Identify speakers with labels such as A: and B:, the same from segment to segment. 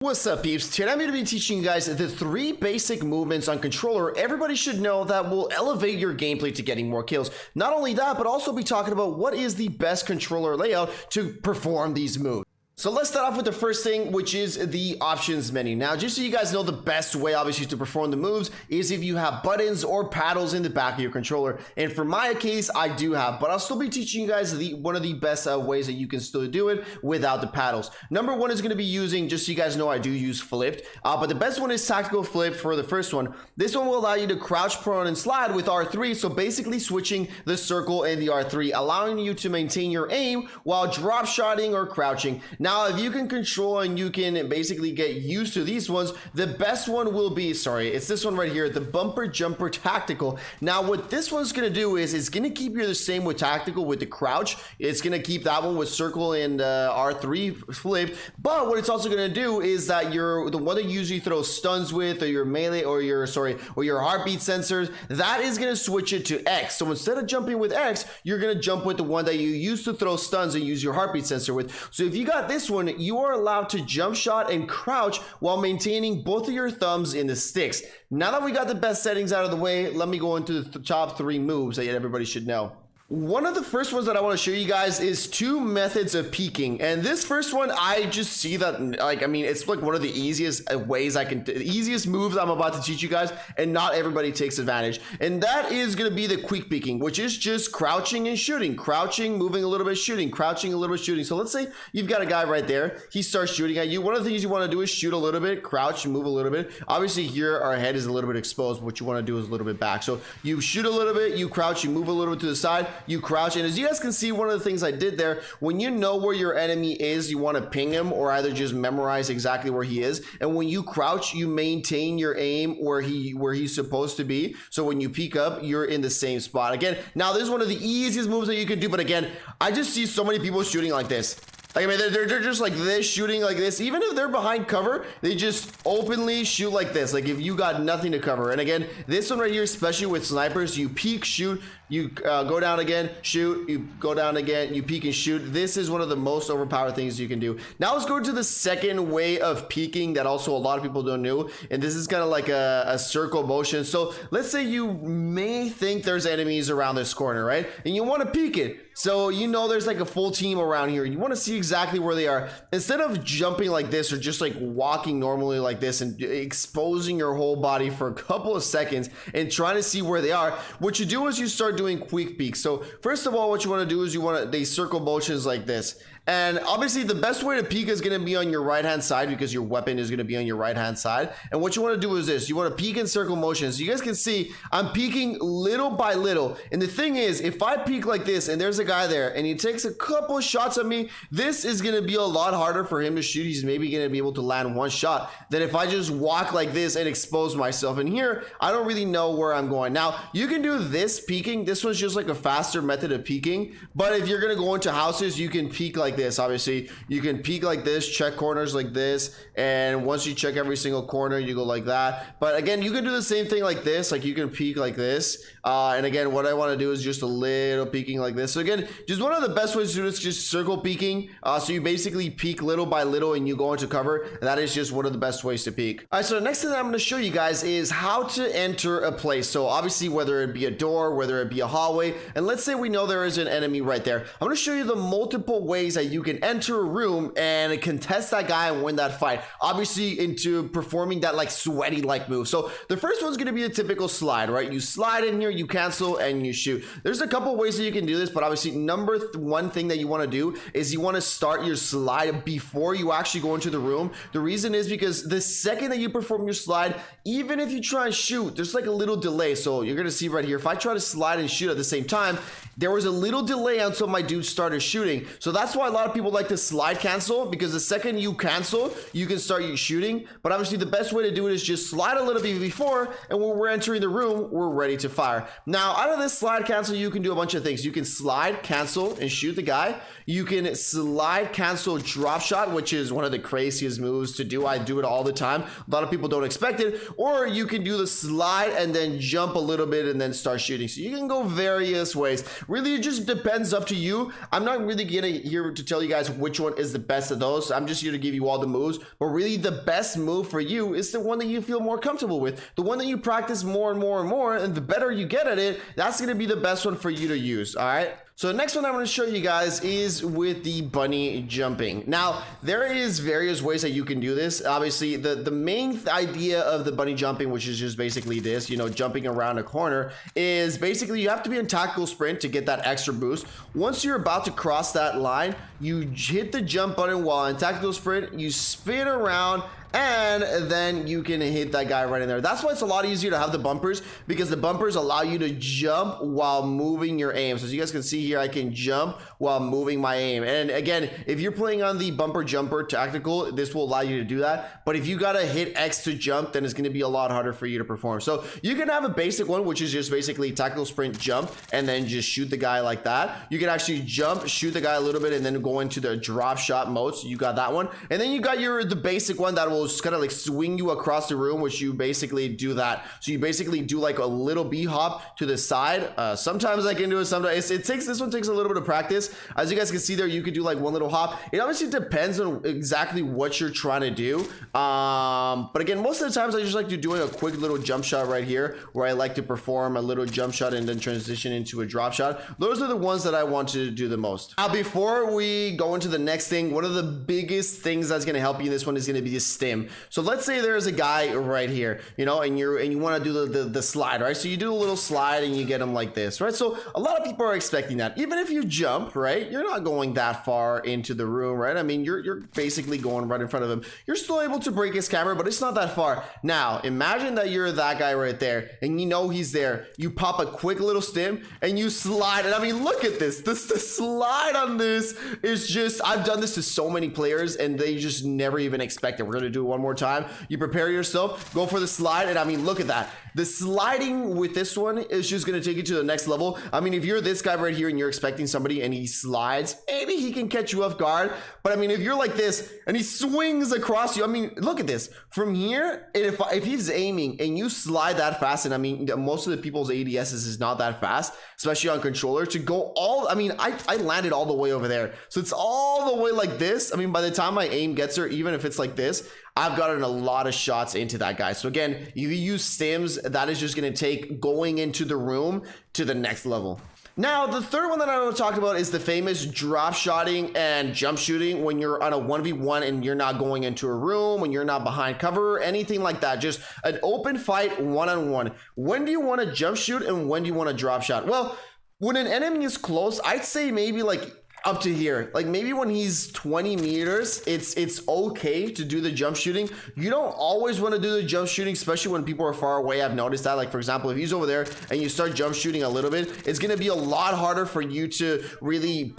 A: What's up, peeps? Today I'm going to be teaching you guys the 3 basic movements on controller everybody should know that will elevate your gameplay to getting more kills. Not only that, but also be talking about what is the best controller layout to perform these moves. So let's start off with the first thing, which is the options menu. Now, just so you guys know, the best way obviously to perform the moves is if you have buttons or paddles in the back of your controller. And for my case, I do have, but I'll still be teaching you guys one of the best ways that you can still do it without the paddles. Number one is going to be using, just so you guys know, I do use flipped, but the best one is tactical flip for the first one. This one will allow you to crouch, prone, and slide with R3. So basically switching the circle and the R3, allowing you to maintain your aim while drop shotting or crouching. Now, if you can control and you can basically get used to these ones, the best one will be, it's this one right here, the bumper jumper tactical. Now, what this one's going to do is it's going to keep you the same with tactical with the crouch. It's going to keep that one with circle and R3 flip. But what it's also going to do is that the one that you usually throw stuns with, or your melee, or your heartbeat sensors, that is going to switch it to X. So instead of jumping with X, you're going to jump with the one that you used to throw stuns and use your heartbeat sensor with. So if you got this one, you are allowed to jump shot and crouch while maintaining both of your thumbs in the sticks. Now that we got the best settings out of the way, let me go into the top 3 moves that everybody should know. One of the first ones that I want to show you guys is 2 methods of peeking, and this first one I just see that it's like one of the easiest ways easiest moves I'm about to teach you guys, and not everybody takes advantage, and that is going to be the quick peeking, which is just crouching and shooting, crouching, moving a little bit, shooting, crouching, a little bit, shooting. So let's say you've got a guy right there, he starts shooting at you. One of the things you want to do is shoot a little bit, crouch, and move a little bit. Obviously here our head is a little bit exposed. What you want to do is a little bit back, so you shoot a little bit, you crouch, you move a little bit to the side, you crouch. And as you guys can see, one of the things I did there, when you know where your enemy is, you want to ping him, or either just memorize exactly where he is. And when you crouch, you maintain your aim where he's supposed to be. So when you peek up, you're in the same spot. Again, now this is one of the easiest moves that you can do, but again, I just see so many people shooting like this. Like, I mean, they're just like this, shooting like this. Even if they're behind cover, they just openly shoot like this, like if you got nothing to cover. And again, this one right here, especially with snipers, you peek, shoot, you go down again, shoot, you go down again, you peek and shoot. This is one of the most overpowered things you can do. Now let's go to the second way of peeking that also a lot of people don't know, and this is kind of like a circle motion. So let's say you may think there's enemies around this corner, right? And you want to peek it. So you know there's like a full team around here. You want to see exactly where they are. Instead of jumping like this, or just like walking normally like this and exposing your whole body for a couple of seconds and trying to see where they are, what you do is you start doing quick peeks. So first of all, what you want to do is they circle motions like this. And obviously the best way to peek is going to be on your right hand side, because your weapon is going to be on your right hand side. And what you want to do is this, you want to peek in circle motions. So you guys can see I'm peeking little by little. And the thing is, if I peek like this and there's a guy there and he takes a couple of shots at me, this is going to be a lot harder for him to shoot. He's maybe going to be able to land 1 shot than if I just walk like this and expose myself. And here, I don't really know where I'm going. Now, you can do this peeking. This one's just like a faster method of peeking. But if you're going to go into houses, you can peek like this. Obviously, you can peek like this, check corners like this, and once you check every single corner, you go like that. But again, you can do the same thing like this, like you can peek like this. And again, what I want to do is just a little peeking like this. So again, just one of the best ways to do this is just circle peeking. So you basically peek little by little and you go into cover. And that is just one of the best ways to peek. All right, so the next thing that I'm going to show you guys is how to enter a place. So obviously, whether it be a door, whether it be a hallway, and let's say we know there is an enemy right there. I'm going to show you the multiple ways that you can enter a room and contest that guy and win that fight, obviously into performing that like sweaty like move. So the first one's going to be the typical slide, right? You slide in here, you cancel, and you shoot. There's a couple ways that you can do this, but obviously number one thing that you want to do is you want to start your slide before you actually go into the room. The reason is because the second that you perform your slide, even if you try and shoot, there's like a little delay. So you're going to see right here, if I try to slide and shoot at the same time, there was a little delay until my dude started shooting. So that's why a lot of people like to slide cancel, because the second you cancel, you can start shooting. But obviously the best way to do it is just slide a little bit before, and when we're entering the room, we're ready to fire. Now, out of this slide cancel, you can do a bunch of things. You can slide cancel and shoot the guy. You can slide cancel drop shot, which is one of the craziest moves to do. I do it all the time. A lot of people don't expect it. Or you can do the slide and then jump a little bit and then start shooting. So you can go various ways. Really, it just depends up to you. I'm not really here to tell you guys which one is the best of those. I'm just here to give you all the moves, but really the best move for you is the one that you feel more comfortable with, the one that you practice more and more and more, and the better you get at it, that's going to be the best one for you to use. All right, so the next one I'm going to show you guys is with the bunny jumping. Now there is various ways that you can do this. Obviously the main idea of the bunny jumping, which is just basically this, you know, jumping around a corner, is basically you have to be in tactical sprint to get that extra boost. Once you're about to cross that line, you hit the jump button while in tactical sprint, you spin around, and then you can hit that guy right in there. That's why it's a lot easier to have the bumpers, because the bumpers allow you to jump while moving your aim. So as you guys can see here, I can jump while moving my aim. And again, if you're playing on the bumper jumper tactical, this will allow you to do that. But if you gotta hit X to jump, then it's gonna be a lot harder for you to perform. So you can have a basic one, which is just basically tactical sprint jump and then just shoot the guy like that. You can actually jump, shoot the guy a little bit, and then go into the drop shot mode. So you got that one. And then you got the basic one that will just kind of like swing you across the room, which you basically do that. So you basically do like a little B hop to the side. Sometimes I can do it, sometimes this one takes a little bit of practice. As you guys can see there, you could do like one little hop. It obviously depends on exactly what you're trying to do. But again, most of the times I just like to doing a quick little jump shot right here, where I like to perform a little jump shot and then transition into a drop shot. Those are the ones that I want to do the most. Now, before we go into the next thing, one of the biggest things that's going to help you in this one is going to be the stim. So let's say there's a guy right here, you know, and you want to do the slide, right? So you do a little slide and you get him like this, right? So a lot of people are expecting that. Even if you jump, right, you're not going that far into the room, right? I mean, you're basically going right in front of him. You're still able to break his camera, but it's not that far. Now imagine that you're that guy right there and you know he's there. You pop a quick little stim and you slide. And I mean, look at this. The slide on this is just, I've done this to so many players and they just never even expect it. We're gonna do it one more time. You prepare yourself, go for the slide, and I mean, look at that. The sliding with this one is just going to take you to the next level. I mean, if you're this guy right here and you're expecting somebody and he slides, maybe he can catch you off guard. But I mean, if you're like this and he swings across you, I mean, look at this. From here, if he's aiming and you slide that fast, and I mean, most of the people's ADSs is not that fast, especially on controller, to go all, I mean, I landed all the way over there. So it's all the way like this. I mean, by the time my aim gets her, even if it's like this, I've gotten a lot of shots into that guy. So again, if you use stims, that is just going to take going into the room to the next level. Now, the third one that I want to talk about is the famous drop shotting and jump shooting when you're on a 1v1 and you're not going into a room, when you're not behind cover, anything like that. Just an open fight one-on-one. When do you want to jump shoot and when do you want to drop shot? Well, when an enemy is close, I'd say maybe like up to here, like maybe when he's 20 meters, it's okay to do the jump shooting. You don't always want to do the jump shooting, especially when people are far away. I've noticed that, like for example, if he's over there and you start jump shooting a little bit, it's going to be a lot harder for you to really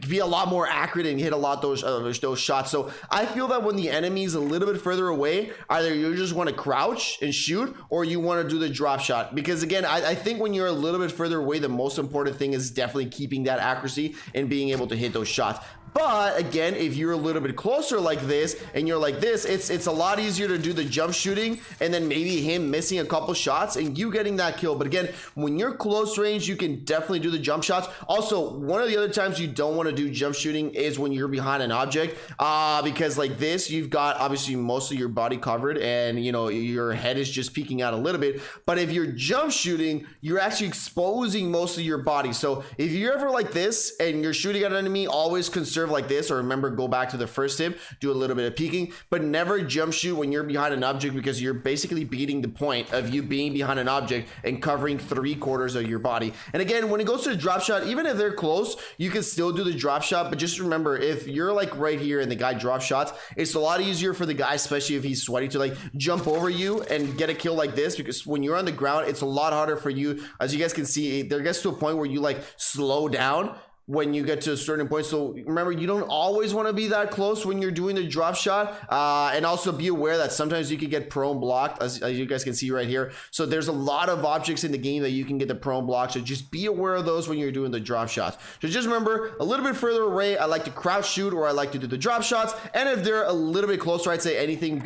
A: be a lot more accurate and hit a lot those shots. So I feel that when the enemy is a little bit further away, either you just want to crouch and shoot or you want to do the drop shot, because again, I think when you're a little bit further away, the most important thing is definitely keeping that accuracy and being able to hit those shots. But again, if you're a little bit closer like this and you're like this, it's a lot easier to do the jump shooting and then maybe him missing a couple shots and you getting that kill. But again, when you're close range, you can definitely do the jump shots. Also, one of the other times you don't want to do jump shooting is when you're behind an object, because like this, you've got obviously most of your body covered and you know your head is just peeking out a little bit. But if you're jump shooting, you're actually exposing most of your body. So if you're ever like this and you're shooting at an enemy, always conserve like this, or remember, go back to the first tip, do a little bit of peeking, but never jump shoot when you're behind an object, because you're basically beating the point of you being behind an object and covering 3/4 of your body. And again, when it goes to the drop shot, even if they're close, you can still do the drop shot, but just remember, if you're like right here and the guy drop shots, it's a lot easier for the guy, especially if he's sweaty, to like jump over you and get a kill like this, because when you're on the ground, it's a lot harder for you. As you guys can see, there gets to a point where you like slow down when you get to a certain point. So remember, you don't always want to be that close when you're doing the drop shot, and also be aware that sometimes you can get prone blocked, as you guys can see right here. So there's a lot of objects in the game that you can get the prone block, so just be aware of those when you're doing the drop shots. So just remember, a little bit further away, I like to crouch shoot, or I like to do the drop shots. And if they're a little bit closer, I'd say anything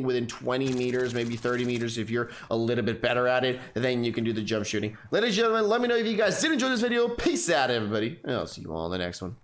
A: within 20 meters, maybe 30 meters. If you're a little bit better at it, then you can do the jump shooting. Ladies and gentlemen, let me know if you guys did enjoy this video. Peace out, everybody, and I'll see you all in the next one.